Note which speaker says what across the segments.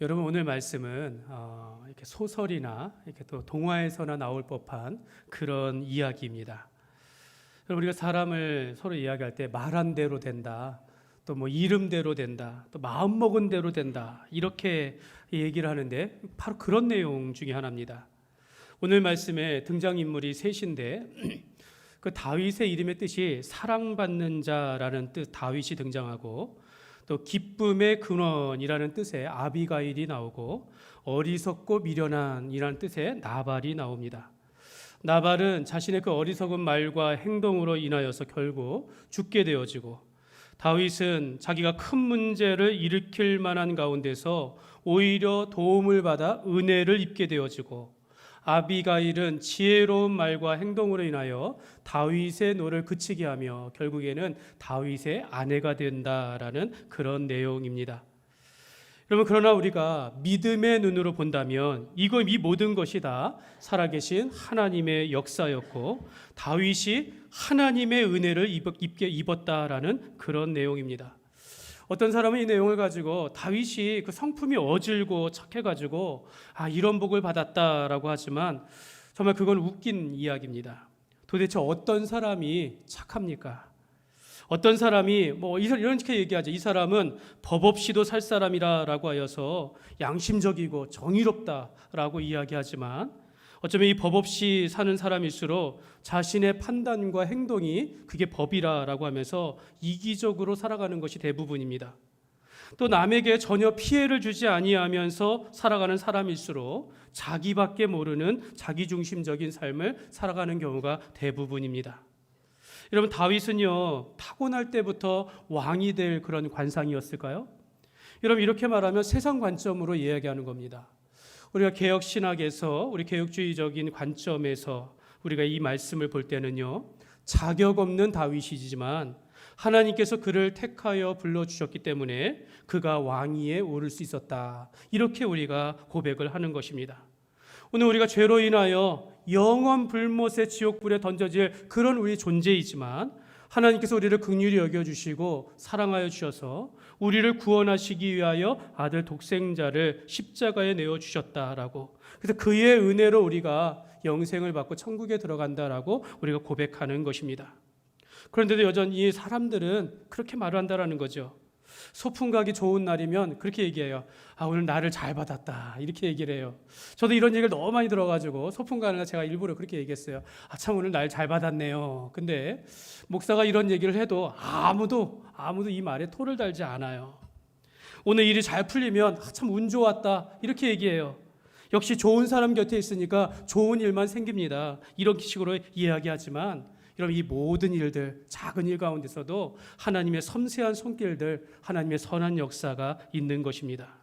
Speaker 1: 여러분, 오늘 말씀은 이렇게 소설이나 이렇게 또 동화에서나 나올 법한 그런 이야기입니다. 여러분, 우리가 사람을 서로 이야기할 때 말한 대로 된다, 또 뭐 이름대로 된다, 또 마음 먹은 대로 된다, 이렇게 얘기를 하는데 바로 그런 내용 중에 하나입니다. 오늘 말씀에 등장인물이 셋인데 그 다윗의 이름의 뜻이 사랑받는 자라는 뜻 다윗이 등장하고, 또 기쁨의 근원이라는 뜻의 아비가일이 나오고, 어리석고 미련한이라는 뜻의 나발이 나옵니다. 나발은 자신의 그 어리석은 말과 행동으로 인하여서 결국 죽게 되어지고, 다윗은 자기가 큰 문제를 일으킬 만한 가운데서 오히려 도움을 받아 은혜를 입게 되어지고, 아비가일은 지혜로운 말과 행동으로 인하여 다윗의 노를 그치게 하며 결국에는 다윗의 아내가 된다라는 그런 내용입니다. 여러분, 그러나 우리가 믿음의 눈으로 본다면 이 모든 것이 다 살아계신 하나님의 역사였고, 다윗이 하나님의 은혜를 입었다라는 그런 내용입니다. 어떤 사람은 이 내용을 가지고 다윗이 그 성품이 어질고 착해가지고 이런 복을 받았다라고 하지만, 정말 그건 웃긴 이야기입니다. 도대체 어떤 사람이 착합니까? 어떤 사람이 이렇게 얘기하죠. 이 사람은 법 없이도 살 사람이라고 하여서 양심적이고 정의롭다라고 이야기하지만, 어쩌면 이 법 없이 사는 사람일수록 자신의 판단과 행동이 그게 법이라고 하면서 이기적으로 살아가는 것이 대부분입니다. 또 남에게 전혀 피해를 주지 아니하면서 살아가는 사람일수록 자기밖에 모르는 자기중심적인 삶을 살아가는 경우가 대부분입니다. 여러분, 다윗은요, 타고날 때부터 왕이 될 그런 관상이었을까요? 여러분, 이렇게 말하면 세상 관점으로 이야기하는 겁니다. 우리가 개혁 신학에서, 우리 개혁주의적인 관점에서 우리가 이 말씀을 볼 때는요, 자격 없는 다윗이지만 하나님께서 그를 택하여 불러주셨기 때문에 그가 왕위에 오를 수 있었다, 이렇게 우리가 고백을 하는 것입니다. 오늘 우리가 죄로 인하여 영원 불못의 지옥불에 던져질 그런 우리 존재이지만, 하나님께서 우리를 긍휼히 여겨주시고 사랑하여 주셔서 우리를 구원하시기 위하여 아들 독생자를 십자가에 내어주셨다라고, 그래서 그의 은혜로 우리가 영생을 받고 천국에 들어간다라고 우리가 고백하는 것입니다. 그런데도 여전히 사람들은 그렇게 말을 한다라는 거죠. 소풍 가기 좋은 날이면 그렇게 얘기해요. 오늘 날을 잘 받았다, 이렇게 얘기를 해요. 저도 이런 얘기를 너무 많이 들어가지고 소풍 가는 날 제가 일부러 그렇게 얘기했어요. 참 오늘 날 잘 받았네요. 근데 목사가 이런 얘기를 해도 아무도 이 말에 토를 달지 않아요. 오늘 일이 잘 풀리면 참 운 좋았다, 이렇게 얘기해요. 역시 좋은 사람 곁에 있으니까 좋은 일만 생깁니다, 이런 식으로 이야기하지만, 여러분, 이 모든 일들, 작은 일 가운데서도 하나님의 섬세한 손길들, 하나님의 선한 역사가 있는 것입니다.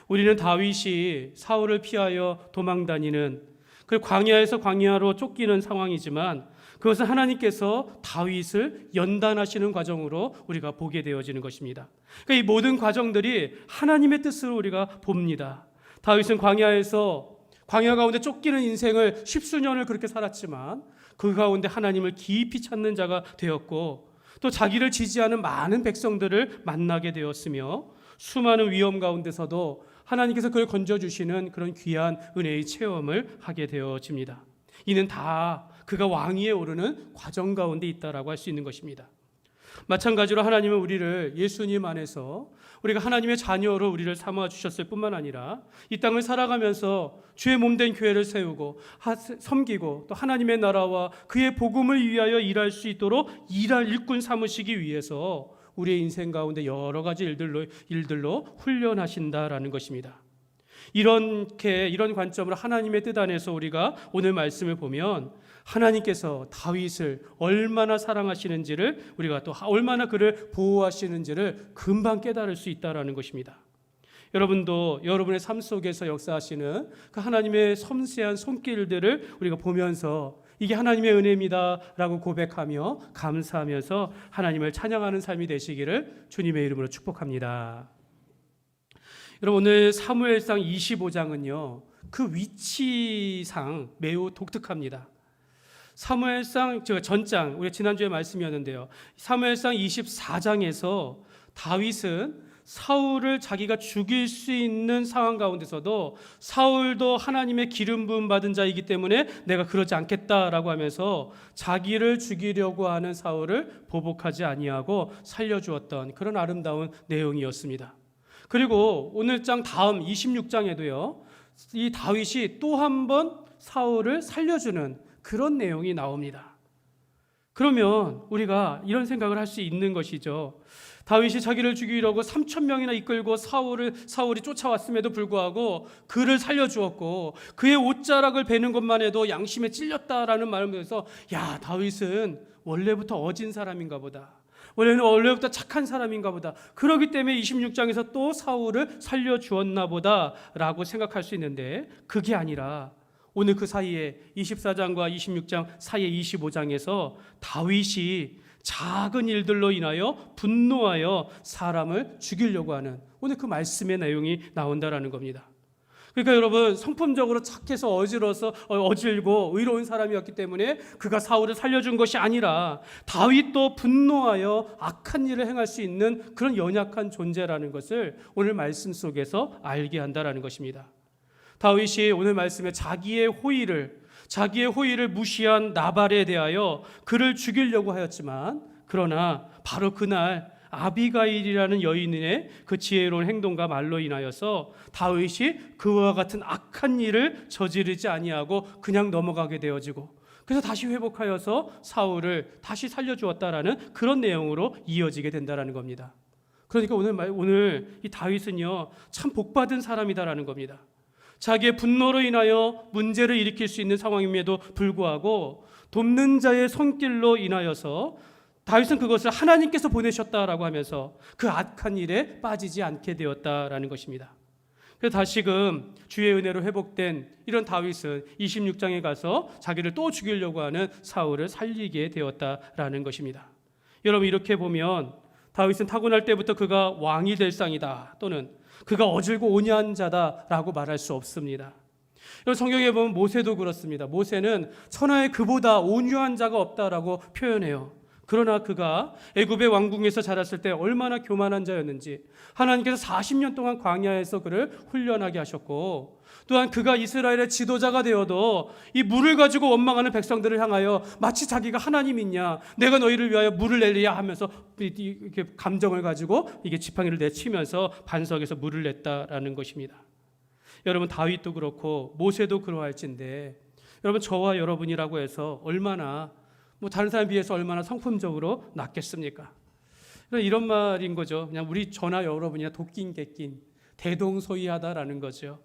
Speaker 1: 우리는 다윗이 사울을 피하여 도망다니는 그 광야에서 광야로 쫓기는 상황이지만, 그것은 하나님께서 다윗을 연단하시는 과정으로 우리가 보게 되어지는 것입니다. 그러니까 이 모든 과정들이 하나님의 뜻으로 우리가 봅니다. 다윗은 광야 가운데 쫓기는 인생을 십수년을 그렇게 살았지만, 그 가운데 하나님을 깊이 찾는 자가 되었고, 또 자기를 지지하는 많은 백성들을 만나게 되었으며, 수많은 위험 가운데서도 하나님께서 그를 건져주시는 그런 귀한 은혜의 체험을 하게 되어집니다. 이는 다 그가 왕위에 오르는 과정 가운데 있다라고 할 수 있는 것입니다. 마찬가지로 하나님은 우리를 예수님 안에서 우리가 하나님의 자녀로 우리를 삼아 주셨을 뿐만 아니라 이 땅을 살아가면서 주의 몸된 교회를 세우고 섬기고, 또 하나님의 나라와 그의 복음을 위하여 일할 수 있도록 일할 일꾼 삼으시기 위해서 우리의 인생 가운데 여러 가지 일들로 훈련하신다라는 것입니다. 이런 관점으로 하나님의 뜻 안에서 우리가 오늘 말씀을 보면, 하나님께서 다윗을 얼마나 사랑하시는지를, 우리가 또 얼마나 그를 보호하시는지를 금방 깨달을 수 있다라는 것입니다. 여러분도 여러분의 삶 속에서 역사하시는 그 하나님의 섬세한 손길들을 우리가 보면서 이게 하나님의 은혜입니다라고 고백하며 감사하면서 하나님을 찬양하는 삶이 되시기를 주님의 이름으로 축복합니다. 여러분, 오늘 사무엘상 25장은요, 그 위치상 매우 독특합니다. 사무엘상 전장, 우리 지난주에 말씀이었는데요, 사무엘상 24장에서 다윗은 사울을 자기가 죽일 수 있는 상황 가운데서도 사울도 하나님의 기름 부음 받은 자이기 때문에 내가 그러지 않겠다라고 하면서 자기를 죽이려고 하는 사울을 보복하지 아니하고 살려주었던 그런 아름다운 내용이었습니다. 그리고 오늘 장 다음 26장에도요, 이 다윗이 또 한 번 사울을 살려주는 그런 내용이 나옵니다. 그러면 우리가 이런 생각을 할 수 있는 것이죠. 다윗이 자기를 죽이려고 3,000명이나 이끌고 사울이 쫓아왔음에도 불구하고 그를 살려주었고, 그의 옷자락을 베는 것만 해도 양심에 찔렸다라는 말을 하면서, 야, 다윗은 원래부터 어진 사람인가 보다, 원래부터 착한 사람인가 보다, 그렇기 때문에 26장에서 또 사울을 살려주었나 보다라고 생각할 수 있는데, 그게 아니라 오늘 그 사이에 24장과 26장 사이에 25장에서 다윗이 작은 일들로 인하여 분노하여 사람을 죽이려고 하는 오늘 그 말씀의 내용이 나온다라는 겁니다. 그러니까 여러분, 성품적으로 착해서 어질고 의로운 사람이었기 때문에 그가 사울을 살려준 것이 아니라 다윗도 분노하여 악한 일을 행할 수 있는 그런 연약한 존재라는 것을 오늘 말씀 속에서 알게 한다라는 것입니다. 다윗이 오늘 말씀에 자기의 호의를 무시한 나발에 대하여 그를 죽이려고 하였지만, 그러나 바로 그날 아비가일이라는 여인의 그 지혜로운 행동과 말로 인하여서 다윗이 그와 같은 악한 일을 저지르지 아니하고 그냥 넘어가게 되어지고, 그래서 다시 회복하여서 사울을 다시 살려주었다라는 그런 내용으로 이어지게 된다라는 겁니다. 그러니까 오늘 이 다윗은요, 참 복받은 사람이다라는 겁니다. 자기의 분노로 인하여 문제를 일으킬 수 있는 상황임에도 불구하고 돕는 자의 손길로 인하여서 다윗은 그것을 하나님께서 보내셨다라고 하면서 그 악한 일에 빠지지 않게 되었다라는 것입니다. 그래서 다시금 주의 은혜로 회복된 이런 다윗은 26장에 가서 자기를 또 죽이려고 하는 사울을 살리게 되었다라는 것입니다. 여러분, 이렇게 보면 다윗은 타고날 때부터 그가 왕이 될 상이다, 또는 그가 어질고 온유한 자다라고 말할 수 없습니다. 성경에 보면 모세도 그렇습니다. 모세는 천하에 그보다 온유한 자가 없다라고 표현해요. 그러나 그가 애굽의 왕궁에서 자랐을 때 얼마나 교만한 자였는지 하나님께서 40년 동안 광야에서 그를 훈련하게 하셨고, 또한 그가 이스라엘의 지도자가 되어도 이 물을 가지고 원망하는 백성들을 향하여 마치 자기가 하나님이냐, 내가 너희를 위하여 물을 내리야 하면서 이렇게 감정을 가지고 이게 지팡이를 내치면서 반석에서 물을 냈다라는 것입니다. 여러분, 다윗도 그렇고 모세도 그러할진데, 여러분, 저와 여러분이라고 해서 얼마나 다른 사람에 비해서 얼마나 성품적으로 낫겠습니까? 이런 말인 거죠. 그냥 우리 저나 여러분이나 도낀 개낀 대동소이하다라는 거죠.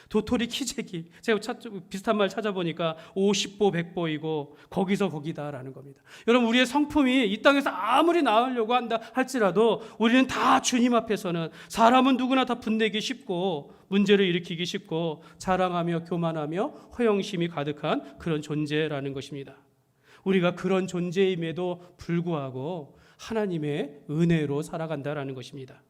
Speaker 1: 도토리 키재기, 제가 비슷한 말 찾아보니까 50보 100보이고 거기서 거기다라는 겁니다. 여러분, 우리의 성품이 이 땅에서 아무리 나으려고 한다 할지라도 우리는 다 주님 앞에서는, 사람은 누구나 다 분내기 쉽고 문제를 일으키기 쉽고 자랑하며 교만하며 허영심이 가득한 그런 존재라는 것입니다. 우리가 그런 존재임에도 불구하고 하나님의 은혜로 살아간다라는 것입니다.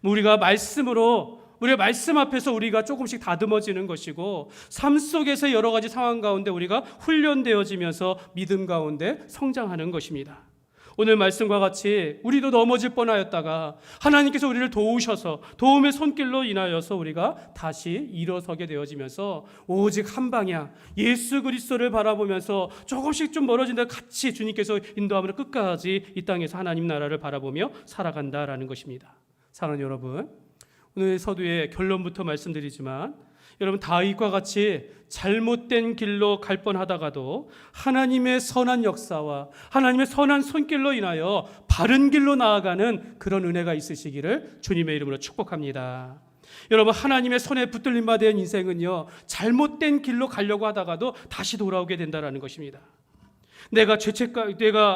Speaker 1: 우리가 말씀 앞에서 우리가 조금씩 다듬어지는 것이고, 삶 속에서 여러 가지 상황 가운데 우리가 훈련되어지면서 믿음 가운데 성장하는 것입니다. 오늘 말씀과 같이 우리도 넘어질 뻔하였다가 하나님께서 우리를 도우셔서 도움의 손길로 인하여서 우리가 다시 일어서게 되어지면서 오직 한 방향 예수 그리스도를 바라보면서 조금씩 좀 멀어진다 같이 주님께서 인도함으로 끝까지 이 땅에서 하나님 나라를 바라보며 살아간다라는 것입니다. 사랑하는 여러분, 오늘 서두의 결론부터 말씀드리지만, 여러분, 다윗과 같이 잘못된 길로 갈 뻔하다가도 하나님의 선한 역사와 하나님의 선한 손길로 인하여 바른 길로 나아가는 그런 은혜가 있으시기를 주님의 이름으로 축복합니다. 여러분, 하나님의 손에 붙들림 받은 인생은요, 잘못된 길로 가려고 하다가도 다시 돌아오게 된다는 것입니다. 내가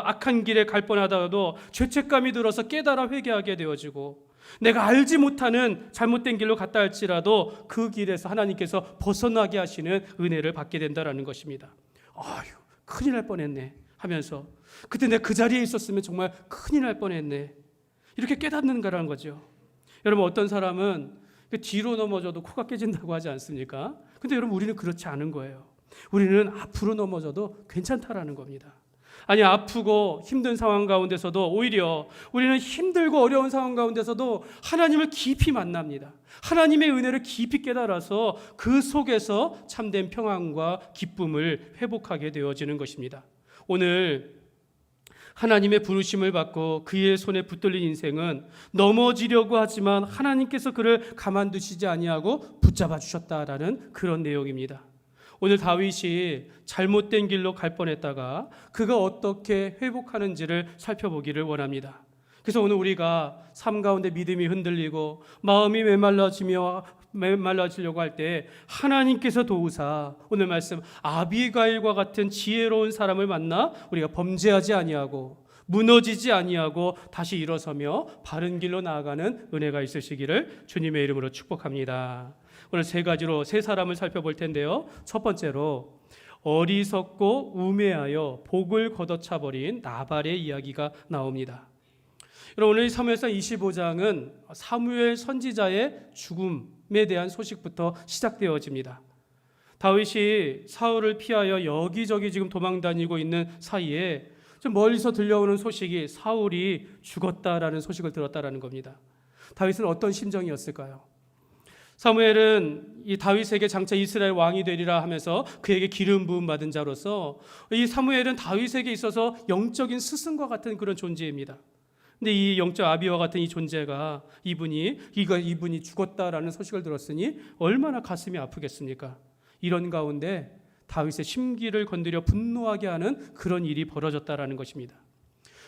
Speaker 1: 악한 길에 갈 뻔하다가도 죄책감이 들어서 깨달아 회개하게 되어지고, 내가 알지 못하는 잘못된 길로 갔다 할지라도 그 길에서 하나님께서 벗어나게 하시는 은혜를 받게 된다는 것입니다. 아유, 큰일 날 뻔했네 하면서, 그때 내가 그 자리에 있었으면 정말 큰일 날 뻔했네, 이렇게 깨닫는 거라는 거죠. 여러분, 어떤 사람은 뒤로 넘어져도 코가 깨진다고 하지 않습니까? 근데 여러분, 우리는 그렇지 않은 거예요. 우리는 앞으로 넘어져도 괜찮다라는 겁니다. 아니, 아프고 힘든 상황 가운데서도 오히려 우리는 힘들고 어려운 상황 가운데서도 하나님을 깊이 만납니다. 하나님의 은혜를 깊이 깨달아서 그 속에서 참된 평안과 기쁨을 회복하게 되어지는 것입니다. 오늘 하나님의 부르심을 받고 그의 손에 붙들린 인생은 넘어지려고 하지만 하나님께서 그를 가만두시지 아니하고 붙잡아 주셨다라는 그런 내용입니다. 오늘 다윗이 잘못된 길로 갈 뻔했다가 그가 어떻게 회복하는지를 살펴보기를 원합니다. 그래서 오늘 우리가 삶 가운데 믿음이 흔들리고 마음이 메말라지려고 할 때 하나님께서 도우사 오늘 말씀 아비가일과 같은 지혜로운 사람을 만나 우리가 범죄하지 아니하고 무너지지 아니하고 다시 일어서며 바른 길로 나아가는 은혜가 있으시기를 주님의 이름으로 축복합니다. 오늘 세 사람을 살펴볼 텐데요. 첫 번째로 어리석고 우매하여 복을 걷어차버린 나발의 이야기가 나옵니다. 여러분, 오늘 사무엘상 25장은 사무엘 선지자의 죽음에 대한 소식부터 시작되어집니다. 다윗이 사울을 피하여 여기저기 지금 도망다니고 있는 사이에 좀 멀리서 들려오는 소식이 사울이 죽었다라는 소식을 들었다라는 겁니다. 다윗은 어떤 심정이었을까요? 사무엘은 이 다윗에게 장차 이스라엘 왕이 되리라 하면서 그에게 기름 부음 받은 자로서 이 사무엘은 다윗에게 있어서 영적인 스승과 같은 그런 존재입니다. 근데 이 영적 아비와 같은 이 존재가 이분이 죽었다라는 소식을 들었으니 얼마나 가슴이 아프겠습니까? 이런 가운데 다윗의 심기를 건드려 분노하게 하는 그런 일이 벌어졌다라는 것입니다.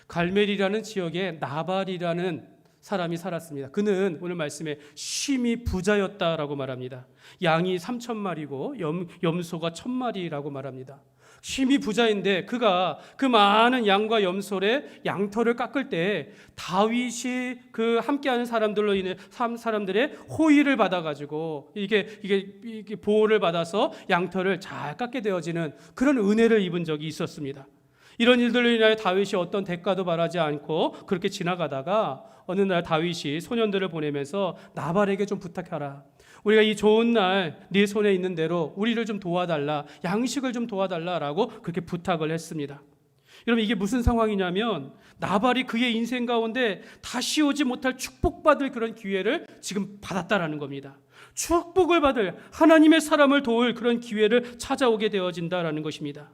Speaker 1: 갈멜이라는 지역에 나발이라는 사람이 살았습니다. 그는 오늘 말씀에 심히 부자였다라고 말합니다. 양이 3,000마리고 염소가 1,000마리라고 말합니다. 심히 부자인데 그가 그 많은 양과 염소의 양털을 깎을 때 다윗이 그 함께하는 사람들로 인해 사람들의 호의를 받아가지고 이게 보호를 받아서 양털을 잘 깎게 되어지는 그런 은혜를 입은 적이 있었습니다. 이런 일들로 인하여 다윗이 어떤 대가도 바라지 않고 그렇게 지나가다가 어느 날 다윗이 소년들을 보내면서 나발에게 좀 부탁하라. 우리가 이 좋은 날 네 손에 있는 대로 우리를 좀 도와달라, 양식을 좀 도와달라라고 그렇게 부탁을 했습니다. 여러분, 이게 무슨 상황이냐면 나발이 그의 인생 가운데 다시 오지 못할 축복받을 그런 기회를 지금 받았다라는 겁니다. 축복을 받을 하나님의 사람을 도울 그런 기회를 찾아오게 되어진다라는 것입니다.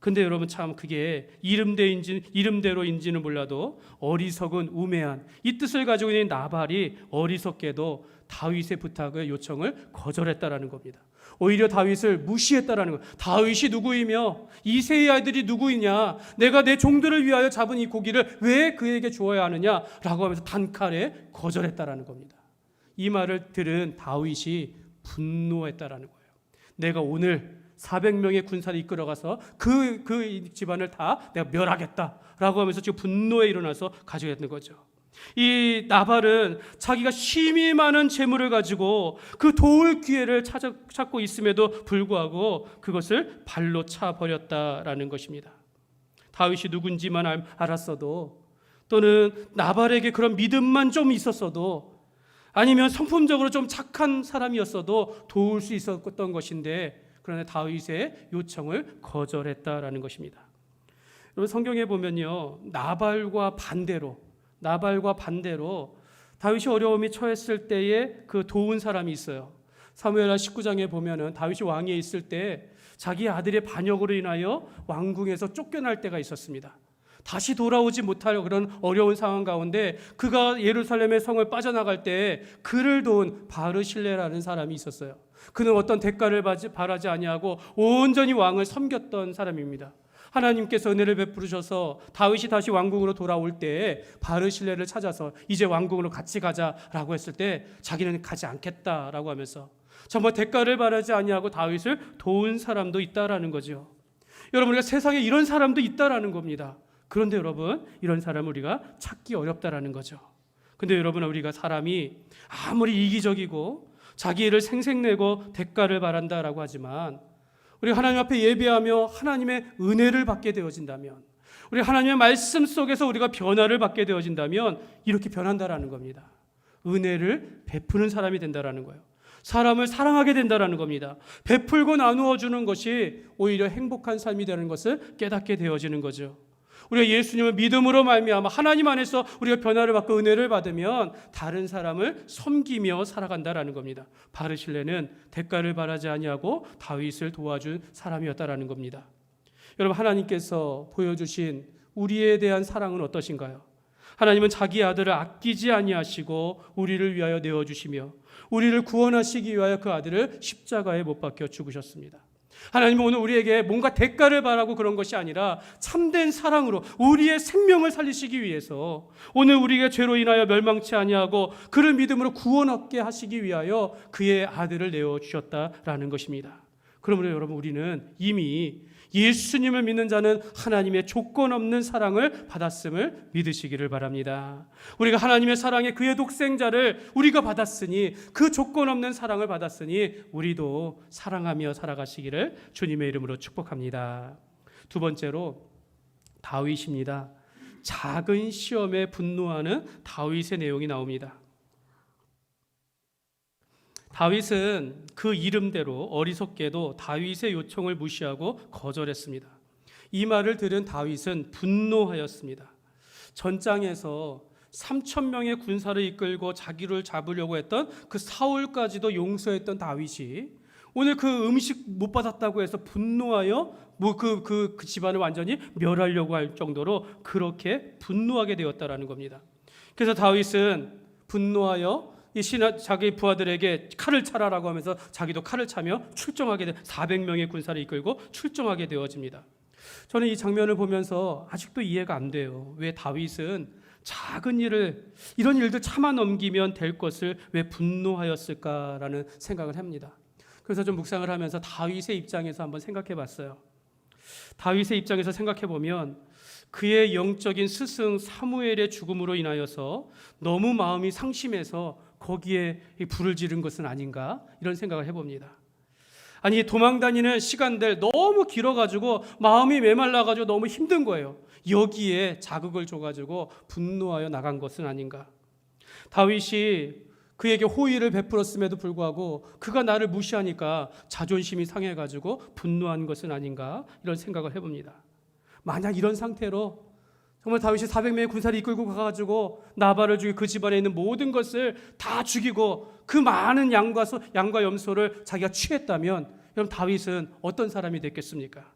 Speaker 1: 근데 여러분, 참 그게 이름대로인지는 몰라도 어리석은 우매한 이 뜻을 가지고 있는 나발이 어리석게도 다윗의 부탁을 요청을 거절했다라는 겁니다. 오히려 다윗을 무시했다라는 것. 다윗이 누구이며 이새의 아이들이 누구이냐, 내가 내 종들을 위하여 잡은 이 고기를 왜 그에게 주어야 하느냐라고 하면서 단칼에 거절했다라는 겁니다. 이 말을 들은 다윗이 분노했다라는 거예요. 내가 오늘 400명의 군사를 이끌어가서 그 집안을 다 내가 멸하겠다라고 하면서 지금 분노에 일어나서 가져갔는 거죠. 이 나발은 자기가 심히 많은 재물을 가지고 그 도울 기회를 찾고 있음에도 불구하고 그것을 발로 차 버렸다라는 것입니다. 다윗이 누군지만 알았어도, 또는 나발에게 그런 믿음만 좀 있었어도, 아니면 성품적으로 좀 착한 사람이었어도 도울 수 있었던 것인데, 그러나 다윗의 요청을 거절했다라는 것입니다. 여러분, 성경에 보면요, 나발과 반대로 다윗이 어려움이 처했을 때에 그 도운 사람이 있어요. 사무엘하 19장에 보면은 다윗이 왕위에 있을 때 자기 아들의 반역으로 인하여 왕궁에서 쫓겨날 때가 있었습니다. 다시 돌아오지 못할 그런 어려운 상황 가운데 그가 예루살렘의 성을 빠져나갈 때 그를 도운 바르실레라는 사람이 있었어요. 그는 어떤 대가를 바라지 아니하고 온전히 왕을 섬겼던 사람입니다. 하나님께서 은혜를 베푸셔서 다윗이 다시 왕궁으로 돌아올 때 바르실레를 찾아서 이제 왕궁으로 같이 가자라고 했을 때 자기는 가지 않겠다라고 하면서 정말 대가를 바라지 아니하고 다윗을 도운 사람도 있다라는 거죠. 여러분, 우리가 세상에 이런 사람도 있다라는 겁니다. 그런데 여러분, 이런 사람을 우리가 찾기 어렵다라는 거죠. 근데 여러분, 우리가 사람이 아무리 이기적이고 자기 일을 생색내고 대가를 바란다라고 하지만 우리 하나님 앞에 예배하며 하나님의 은혜를 받게 되어진다면, 우리 하나님의 말씀 속에서 우리가 변화를 받게 되어진다면 이렇게 변한다라는 겁니다. 은혜를 베푸는 사람이 된다라는 거예요. 사람을 사랑하게 된다라는 겁니다. 베풀고 나누어 주는 것이 오히려 행복한 삶이 되는 것을 깨닫게 되어지는 거죠. 우리가 예수님을 믿음으로 말미암아 하나님 안에서 우리가 변화를 받고 은혜를 받으면 다른 사람을 섬기며 살아간다라는 겁니다. 바르실레는 대가를 바라지 아니하고 다윗을 도와준 사람이었다라는 겁니다. 여러분, 하나님께서 보여주신 우리에 대한 사랑은 어떠신가요? 하나님은 자기 아들을 아끼지 아니하시고 우리를 위하여 내어주시며 우리를 구원하시기 위하여 그 아들을 십자가에 못 박혀 죽으셨습니다. 하나님은 오늘 우리에게 뭔가 대가를 바라고 그런 것이 아니라 참된 사랑으로 우리의 생명을 살리시기 위해서 오늘 우리가 죄로 인하여 멸망치 아니하고 그를 믿음으로 구원 얻게 하시기 위하여 그의 아들을 내어주셨다라는 것입니다. 그러므로 여러분, 우리는 이미 예수님을 믿는 자는 하나님의 조건 없는 사랑을 받았음을 믿으시기를 바랍니다. 우리가 하나님의 사랑에 그의 독생자를 우리가 받았으니, 그 조건 없는 사랑을 받았으니 우리도 사랑하며 살아가시기를 주님의 이름으로 축복합니다. 두 번째로 다윗입니다. 작은 시험에 분노하는 다윗의 내용이 나옵니다. 다윗은 그 이름대로 어리석게도 다윗의 요청을 무시하고 거절했습니다. 이 말을 들은 다윗은 분노하였습니다. 전장에서 3,000명의 군사를 이끌고 자기를 잡으려고 했던 그 사울까지도 용서했던 다윗이 오늘 그 음식 못 받았다고 해서 분노하여 그 집안을 완전히 멸하려고 할 정도로 그렇게 분노하게 되었다라는 겁니다. 그래서 다윗은 분노하여 자기 부하들에게 칼을 차라라고 하면서 자기도 칼을 차며 출정하게 400명의 군사를 이끌고 출정하게 되어집니다. 저는 이 장면을 보면서 아직도 이해가 안 돼요. 왜 다윗은 작은 일을, 이런 일들 참아 넘기면 될 것을 왜 분노하였을까라는 생각을 합니다. 그래서 좀 묵상을 하면서 다윗의 입장에서 한번 생각해 봤어요. 다윗의 입장에서 생각해 보면 그의 영적인 스승 사무엘의 죽음으로 인하여서 너무 마음이 상심해서 거기에 불을 지른 것은 아닌가, 이런 생각을 해봅니다. 아니, 도망다니는 시간들 너무 길어가지고 마음이 메말라가지고 너무 힘든 거예요. 여기에 자극을 줘가지고 분노하여 나간 것은 아닌가. 다윗이 그에게 호의를 베풀었음에도 불구하고 그가 나를 무시하니까 자존심이 상해가지고 분노한 것은 아닌가, 이런 생각을 해봅니다. 만약 이런 상태로 정말 다윗이 400명의 군사를 이끌고 가가지고 나발을 죽이고 그 집안에 있는 모든 것을 다 죽이고 그 많은 양과 염소를 자기가 취했다면, 여러분, 다윗은 어떤 사람이 됐겠습니까?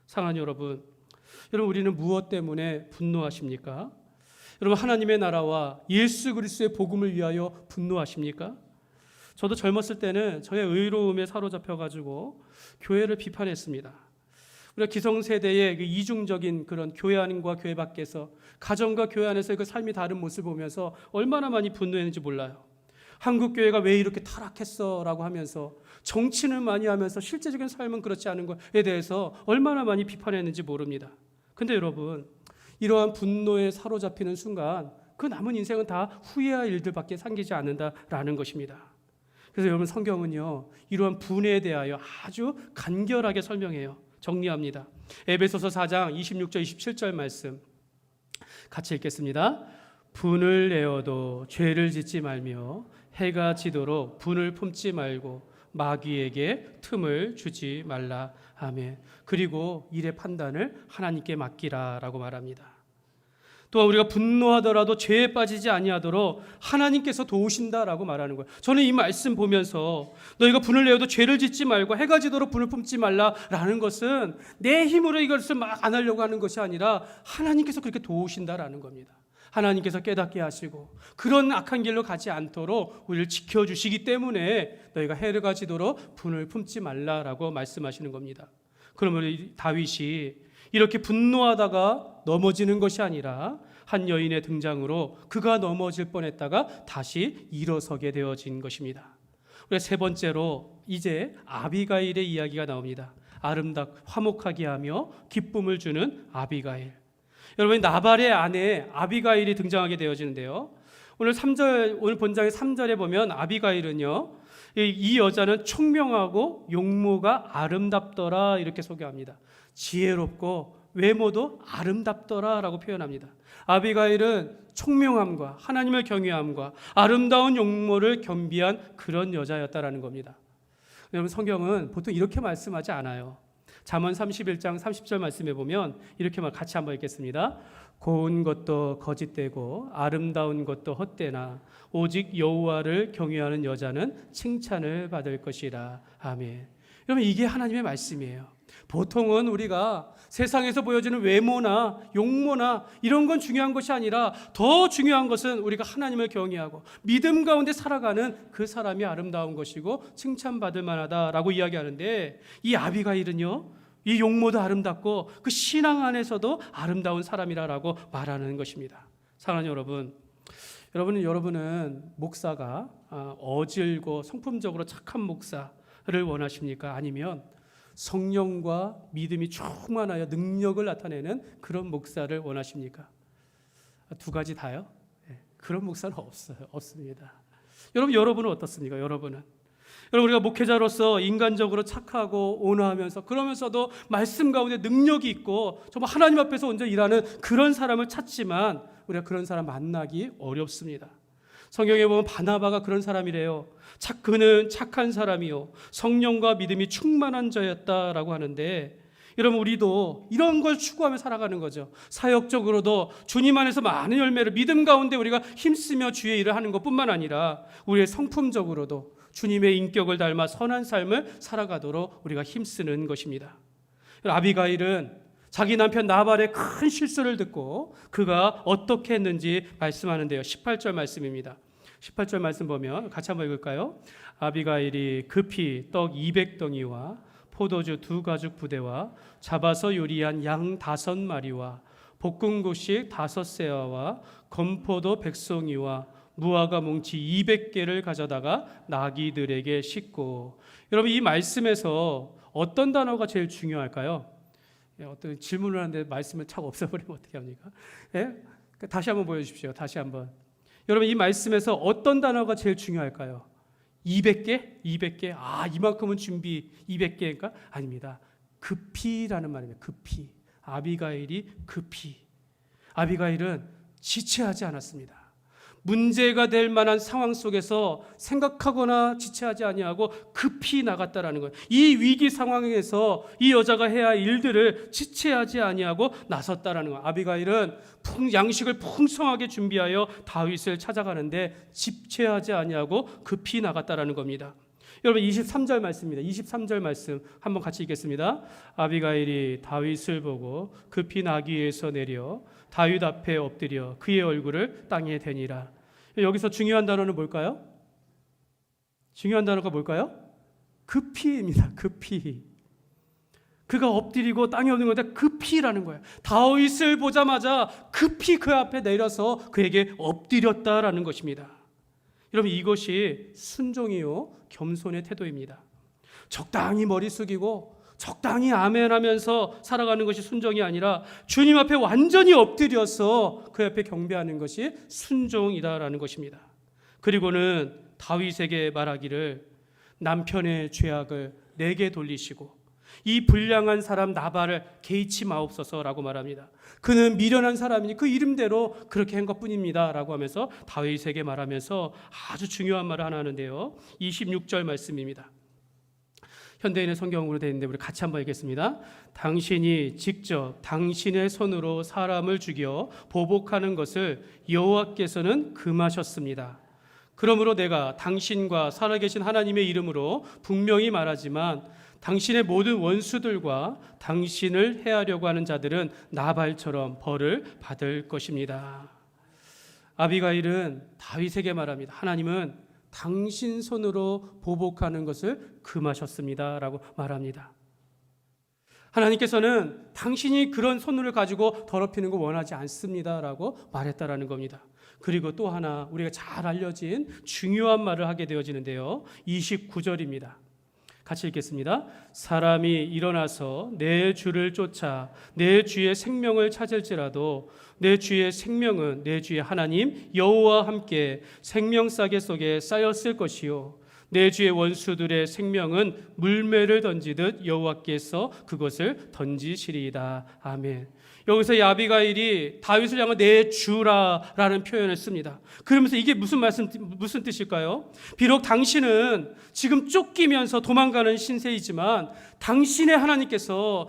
Speaker 1: 사랑하는 여러분, 우리는 무엇 때문에 분노하십니까? 여러분, 하나님의 나라와 예수 그리스도의 복음을 위하여 분노하십니까? 저도 젊었을 때는 저의 의로움에 사로잡혀가지고 교회를 비판했습니다. 우리가 기성세대의 그 이중적인 그런 교회 안과 교회 밖에서, 가정과 교회 안에서의 그 삶이 다른 모습을 보면서 얼마나 많이 분노했는지 몰라요. 한국 교회가 왜 이렇게 타락했어? 라고 하면서 정치는 많이 하면서 실제적인 삶은 그렇지 않은 것에 대해서 얼마나 많이 비판했는지 모릅니다. 근데 여러분, 이러한 분노에 사로잡히는 순간 그 남은 인생은 다 후회할 일들밖에 생기지 않는다라는 것입니다. 그래서 여러분, 성경은요, 이러한 분에 대하여 아주 간결하게 설명해요. 정리합니다. 에베소서 4장 26절 27절 말씀 같이 읽겠습니다. 분을 내어도 죄를 짓지 말며 해가 지도록 분을 품지 말고 마귀에게 틈을 주지 말라. 아멘. 그리고 일의 판단을 하나님께 맡기라라고 말합니다. 또한 우리가 분노하더라도 죄에 빠지지 아니하도록 하나님께서 도우신다라고 말하는 거예요. 저는 이 말씀 보면서 너희가 분을 내어도 죄를 짓지 말고 해가 지도록 분을 품지 말라라는 것은 내 힘으로 이것을 막 안 하려고 하는 것이 아니라 하나님께서 그렇게 도우신다라는 겁니다. 하나님께서 깨닫게 하시고 그런 악한 길로 가지 않도록 우리를 지켜주시기 때문에 너희가 해가 지도록 분을 품지 말라라고 말씀하시는 겁니다. 그러면 다윗이 이렇게 분노하다가 넘어지는 것이 아니라 한 여인의 등장으로 그가 넘어질 뻔했다가 다시 일어서게 되어진 것입니다. 우리가 세 번째로 이제 아비가일의 이야기가 나옵니다. 화목하게 하며 기쁨을 주는 아비가일. 여러분, 나발의 아내 아비가일이 등장하게 되어지는데요. 오늘 본장의 3절에 보면 아비가일은요, 이 여자는 총명하고 용모가 아름답더라 이렇게 소개합니다. 지혜롭고 외모도 아름답더라라고 표현합니다. 아비가일은 총명함과 하나님을 경외함과 아름다운 용모를 겸비한 그런 여자였다라는 겁니다. 여러분, 성경은 보통 이렇게 말씀하지 않아요. 잠언 31장 30절 말씀에 보면 이렇게 같이 한번 읽겠습니다. 고운 것도 거짓되고 아름다운 것도 헛되나 오직 여호와를 경외하는 여자는 칭찬을 받을 것이라. 아멘. 여러분, 이게 하나님의 말씀이에요. 보통은 우리가 세상에서 보여지는 외모나 용모나 이런 건 중요한 것이 아니라 더 중요한 것은 우리가 하나님을 경외하고 믿음 가운데 살아가는 그 사람이 아름다운 것이고 칭찬받을 만하다라고 이야기하는데, 이 아비가일은요, 이 용모도 아름답고 그 신앙 안에서도 아름다운 사람이라고 말하는 것입니다. 사랑하는 여러분은 목사가 어질고 성품적으로 착한 목사를 원하십니까? 아니면 성령과 믿음이 충만하여 능력을 나타내는 그런 목사를 원하십니까? 두 가지 다요? 그런 목사는 없습니다. 여러분은 어떻습니까? 여러분, 우리가 목회자로서 인간적으로 착하고 온화하면서 그러면서도 말씀 가운데 능력이 있고 정말 하나님 앞에서 온전히 일하는 그런 사람을 찾지만 우리가 그런 사람 만나기 어렵습니다. 성경에 보면 바나바가 그런 사람이래요. 그는 착한 사람이요 성령과 믿음이 충만한 자였다라고 하는데, 여러분, 우리도 이런 걸 추구하며 살아가는 거죠. 사역적으로도 주님 안에서 많은 열매를 믿음 가운데 우리가 힘쓰며 주의 일을 하는 것뿐만 아니라 우리의 성품적으로도 주님의 인격을 닮아 선한 삶을 살아가도록 우리가 힘쓰는 것입니다. 아비가일은 자기 남편 나발의 큰 실수를 듣고 그가 어떻게 했는지 말씀하는데요. 18절 말씀입니다. 18절 말씀 보면 같이 한번 읽을까요? 아비가일이 급히 떡 200덩이와 포도주 2가죽 부대와 잡아서 요리한 양 5마리와 볶은 곡식 5세아와 건포도 100송이와 무화과 뭉치 200개를 가져다가 나귀들에게 싣고. 여러분, 이 말씀에서 어떤 단어가 제일 중요할까요? 어떤 질문을 하는데 말씀을 착 없애버리면 어떻게 합니까? 예? 다시 한번 보여주십시오. 다시 한번. 여러분, 이 말씀에서 어떤 단어가 제일 중요할까요? 200개? 200개? 이만큼은 준비 200개인가? 아닙니다. 급히라는 말입니다. 급히. 아비가일이 급히. 아비가일은 지체하지 않았습니다. 문제가 될 만한 상황 속에서 생각하거나 지체하지 아니하고 급히 나갔다라는 거예요. 이 위기 상황에서 이 여자가 해야 할 일들을 지체하지 아니하고 나섰다라는 거예요. 아비가일은 양식을 풍성하게 준비하여 다윗을 찾아가는데 지체하지 아니하고 급히 나갔다라는 겁니다. 여러분, 23절 말씀입니다. 23절 말씀 한번 같이 읽겠습니다. 아비가일이 다윗을 보고 급히 나귀에서 내려 다윗 앞에 엎드려 그의 얼굴을 땅에 대니라. 여기서 중요한 단어는 뭘까요? 중요한 단어가 뭘까요? 급히입니다. 급히. 그가 엎드리고 땅에 엎는 건데 급히라는 거예요. 다윗을 보자마자 급히 그 앞에 내려서 그에게 엎드렸다라는 것입니다. 여러분, 이것이 순종이요 겸손의 태도입니다. 적당히 머리 숙이고 적당히 아멘하면서 살아가는 것이 순종이 아니라 주님 앞에 완전히 엎드려서 그 앞에 경배하는 것이 순종이다라는 것입니다. 그리고는 다윗에게 말하기를 남편의 죄악을 내게 돌리시고 이 불량한 사람 나발을 개의치 마옵소서라고 말합니다. 그는 미련한 사람이니 그 이름대로 그렇게 한 것뿐입니다 라고 하면서 다윗에게 말하면서 아주 중요한 말을 하나 하는데요. 26절 말씀입니다. 현대인의 성경으로 되어 있는데 우리 같이 한번 읽겠습니다. 당신이 직접 당신의 손으로 사람을 죽여 보복하는 것을 여호와께서는 금하셨습니다. 그러므로 내가 당신과 살아계신 하나님의 이름으로 분명히 말하지만 당신의 모든 원수들과 당신을 해하려고 하는 자들은 나발처럼 벌을 받을 것입니다. 아비가일은 다윗에게 말합니다. 하나님은 당신 손으로 보복하는 것을 금하셨습니다 라고 말합니다. 하나님께서는 당신이 그런 손을 가지고 더럽히는 거 원하지 않습니다 라고 말했다라는 겁니다. 그리고 또 하나 우리가 잘 알려진 중요한 말을 하게 되어지는데요. 29절입니다. 같이 읽겠습니다. 사람이 일어나서 내 주를 쫓아 내 주의 생명을 찾을지라도 내 주의 생명은 내 주의 하나님 여호와와 함께 생명싸개 속에 쌓였을 것이요 내 주의 원수들의 생명은 물매를 던지듯 여호와께서 그것을 던지시리이다. 아멘. 여기서 이 아비가일이 다윗을 향한 내 주라라는 표현을 씁니다. 그러면서 이게 무슨 뜻일까요? 비록 당신은 지금 쫓기면서 도망가는 신세이지만 당신의 하나님께서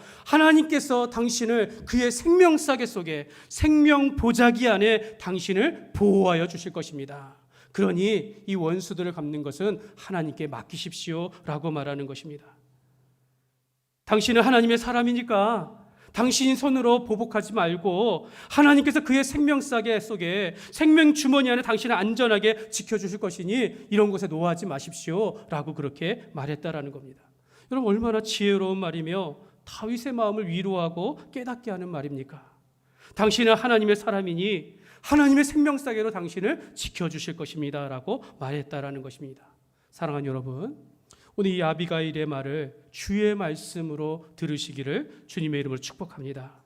Speaker 1: 당신을 그의 생명싸개 속에 생명 보자기 안에 당신을 보호하여 주실 것입니다. 그러니 이 원수들을 갚는 것은 하나님께 맡기십시오라고 말하는 것입니다. 당신은 하나님의 사람이니까 당신 손으로 보복하지 말고 하나님께서 그의 생명싸개 속에 생명 주머니 안에 당신을 안전하게 지켜주실 것이니 이런 곳에 노하지 마십시오라고 그렇게 말했다라는 겁니다. 여러분, 얼마나 지혜로운 말이며 다윗의 마음을 위로하고 깨닫게 하는 말입니까? 당신은 하나님의 사람이니 하나님의 생명싸개로 당신을 지켜주실 것입니다 라고 말했다라는 것입니다. 사랑하는 여러분, 오늘 이 아비가일의 말을 주의 말씀으로 들으시기를 주님의 이름으로 축복합니다.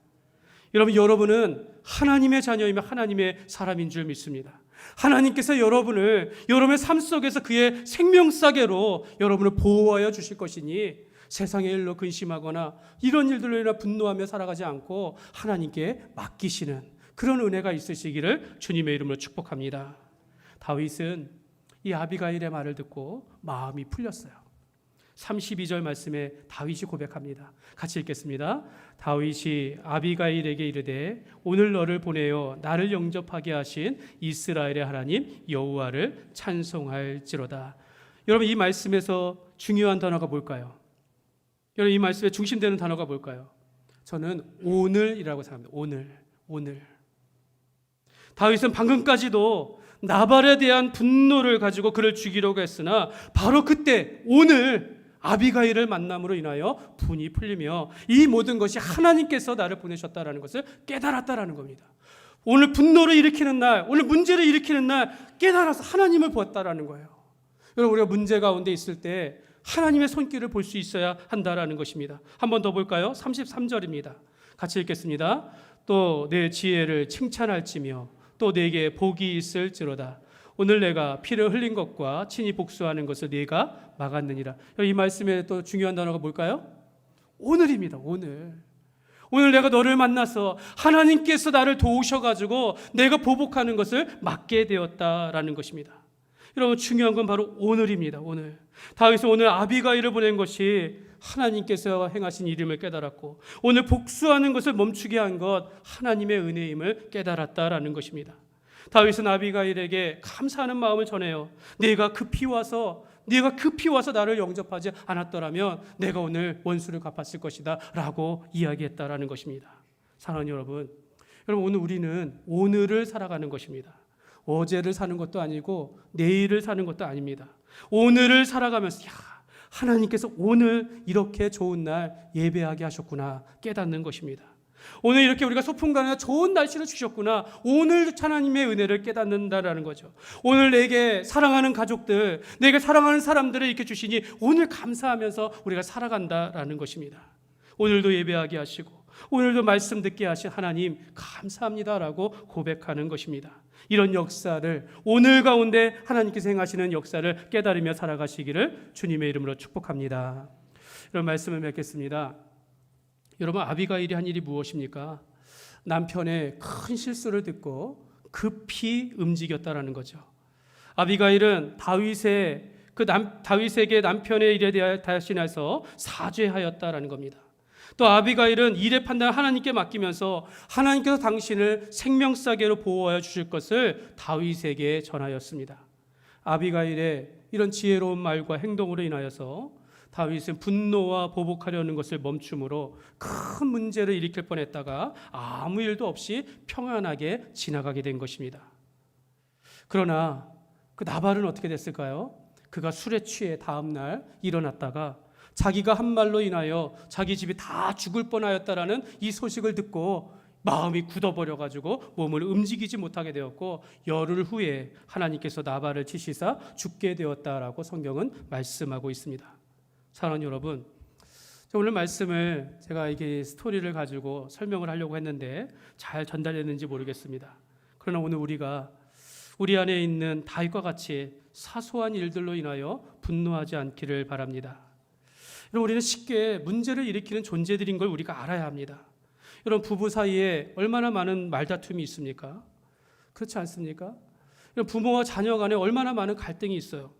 Speaker 1: 여러분은 하나님의 자녀이며 하나님의 사람인 줄 믿습니다. 하나님께서 여러분의 삶 속에서 그의 생명싸개로 여러분을 보호하여 주실 것이니 세상의 일로 근심하거나 이런 일들로 인해 분노하며 살아가지 않고 하나님께 맡기시는 그런 은혜가 있으시기를 주님의 이름으로 축복합니다. 다윗은 이 아비가일의 말을 듣고 마음이 풀렸어요. 32절 말씀에 다윗이 고백합니다. 같이 읽겠습니다. 다윗이 아비가일에게 이르되 오늘 너를 보내어 나를 영접하게 하신 이스라엘의 하나님 여호와를 찬송할지로다. 여러분, 이 말씀에서 중요한 단어가 뭘까요? 여러분, 이 말씀에 중심되는 단어가 뭘까요? 저는 오늘이라고 생각합니다. 오늘. 다윗은 방금까지도 나발에 대한 분노를 가지고 그를 죽이려고 했으나 바로 그때 오늘 아비가일을 만남으로 인하여 분이 풀리며 이 모든 것이 하나님께서 나를 보내셨다라는 것을 깨달았다라는 겁니다. 오늘 분노를 일으키는 날, 오늘 문제를 일으키는 날 깨달아서 하나님을 보았다라는 거예요. 여러분, 우리가 문제 가운데 있을 때 하나님의 손길을 볼 수 있어야 한다라는 것입니다. 한 번 더 볼까요? 33절입니다. 같이 읽겠습니다. 또 내 지혜를 칭찬할지며 또 내게 복이 있을지로다. 오늘 내가 피를 흘린 것과 친히 복수하는 것을 네가 막았느니라. 이 말씀에 또 중요한 단어가 뭘까요? 오늘입니다. 오늘 내가 너를 만나서 하나님께서 나를 도우셔가지고 내가 보복하는 것을 막게 되었다라는 것입니다. 여러분, 중요한 건 바로 오늘입니다. 오늘 다윗은 오늘 아비가일을 보낸 것이 하나님께서 행하신 일임을 깨달았고 오늘 복수하는 것을 멈추게 한 것 하나님의 은혜임을 깨달았다라는 것입니다. 다윗은 아비가일에게 감사하는 마음을 전해요. 네가 급히 와서 나를 영접하지 않았더라면 내가 오늘 원수를 갚았을 것이다 라고 이야기했다라는 것입니다. 사랑하는 여러분, 오늘 우리는 오늘을 살아가는 것입니다. 어제를 사는 것도 아니고 내일을 사는 것도 아닙니다. 오늘을 살아가면서 하나님께서 오늘 이렇게 좋은 날 예배하게 하셨구나 깨닫는 것입니다. 오늘 이렇게 우리가 소풍 가는 좋은 날씨를 주셨구나, 오늘 하나님의 은혜를 깨닫는다라는 거죠. 오늘 내게 사랑하는 가족들, 내게 사랑하는 사람들을 이렇게 주시니 오늘 감사하면서 우리가 살아간다라는 것입니다. 오늘도 예배하게 하시고 오늘도 말씀 듣게 하신 하나님 감사합니다라고 고백하는 것입니다. 이런 역사를 오늘 가운데 하나님께서 행하시는 역사를 깨달으며 살아가시기를 주님의 이름으로 축복합니다. 이런 말씀을 맺겠습니다. 여러분, 아비가일이 한 일이 무엇입니까? 남편의 큰 실수를 듣고 급히 움직였다라는 거죠. 아비가일은 다윗에게 남편의 일에 대하여 대신해서 사죄하였다라는 겁니다. 또 아비가일은 일의 판단을 하나님께 맡기면서 하나님께서 당신을 생명싸개로 보호하여 주실 것을 다윗에게 전하였습니다. 아비가일의 이런 지혜로운 말과 행동으로 인하여서 다윗은 분노와 보복하려는 것을 멈춤으로 큰 문제를 일으킬 뻔했다가 아무 일도 없이 평안하게 지나가게 된 것입니다. 그러나 그 나발은 어떻게 됐을까요? 그가 술에 취해 다음 날 일어났다가 자기가 한 말로 인하여 자기 집이 다 죽을 뻔하였다라는 이 소식을 듣고 마음이 굳어버려가지고 몸을 움직이지 못하게 되었고 열흘 후에 하나님께서 나발을 치시사 죽게 되었다라고 성경은 말씀하고 있습니다. 사랑하는 여러분, 오늘 말씀을 제가 이게 스토리를 가지고 설명을 하려고 했는데 잘 전달됐는지 모르겠습니다. 그러나 오늘 우리가 우리 안에 있는 다윗과 같이 사소한 일들로 인하여 분노하지 않기를 바랍니다. 여러분, 우리는 쉽게 문제를 일으키는 존재들인 걸 우리가 알아야 합니다. 여러분, 부부 사이에 얼마나 많은 말다툼이 있습니까? 그렇지 않습니까? 부모와 자녀 간에 얼마나 많은 갈등이 있어요.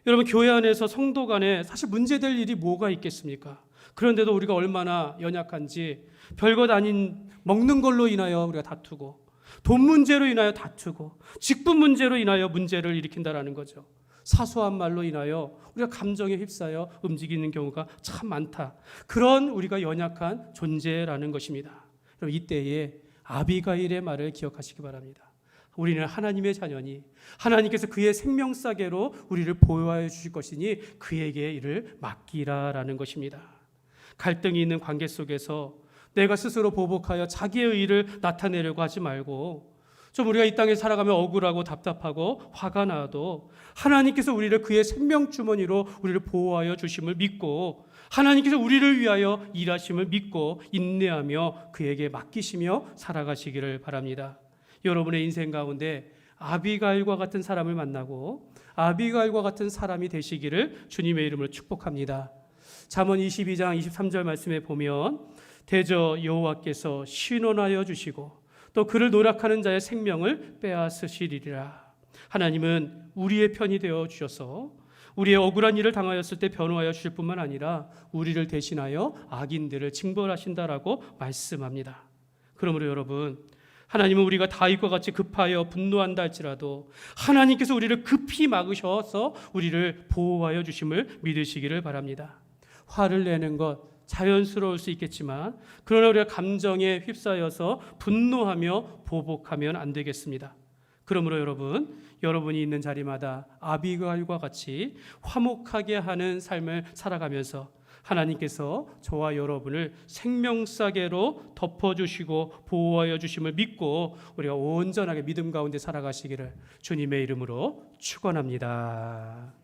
Speaker 1: 여러분, 교회 안에서 성도 간에 사실 문제될 일이 뭐가 있겠습니까? 그런데도 우리가 얼마나 연약한지, 별것 아닌 먹는 걸로 인하여 우리가 다투고, 돈 문제로 인하여 다투고, 직분 문제로 인하여 문제를 일으킨다라는 거죠. 사소한 말로 인하여 우리가 감정에 휩싸여 움직이는 경우가 참 많다. 그런 우리가 연약한 존재라는 것입니다. 그럼 이때에 아비가일의 말을 기억하시기 바랍니다. 우리는 하나님의 자녀니 하나님께서 그의 생명싸개로 우리를 보호하여 주실 것이니 그에게 이를 맡기라라는 것입니다. 갈등이 있는 관계 속에서 내가 스스로 보복하여 자기의 의를 나타내려고 하지 말고, 좀 우리가 이 땅에 살아가면 억울하고 답답하고 화가 나도 하나님께서 우리를 그의 생명 주머니로 우리를 보호하여 주심을 믿고, 하나님께서 우리를 위하여 일하심을 믿고 인내하며 그에게 맡기시며 살아가시기를 바랍니다. 여러분의 인생 가운데 아비가일과 같은 사람을 만나고 아비가일과 같은 사람이 되시기를 주님의 이름으로 축복합니다. 잠언 22장 23절 말씀에 보면 대저 여호와께서 신원하여 주시고 또 그를 노력하는 자의 생명을 빼앗으시리라. 하나님은 우리의 편이 되어 주셔서 우리의 억울한 일을 당하였을 때 변호하여 주실 뿐만 아니라 우리를 대신하여 악인들을 징벌하신다라고 말씀합니다. 그러므로 여러분, 하나님은 우리가 다윗과 같이 급하여 분노한다 할지라도 하나님께서 우리를 급히 막으셔서 우리를 보호하여 주심을 믿으시기를 바랍니다. 화를 내는 것 자연스러울 수 있겠지만 그러나 우리가 감정에 휩싸여서 분노하며 보복하면 안 되겠습니다. 그러므로 여러분이 있는 자리마다 아비가일과 같이 화목하게 하는 삶을 살아가면서 하나님께서 저와 여러분을 생명싸개로 덮어주시고 보호하여 주심을 믿고 우리가 온전하게 믿음 가운데 살아가시기를 주님의 이름으로 축원합니다.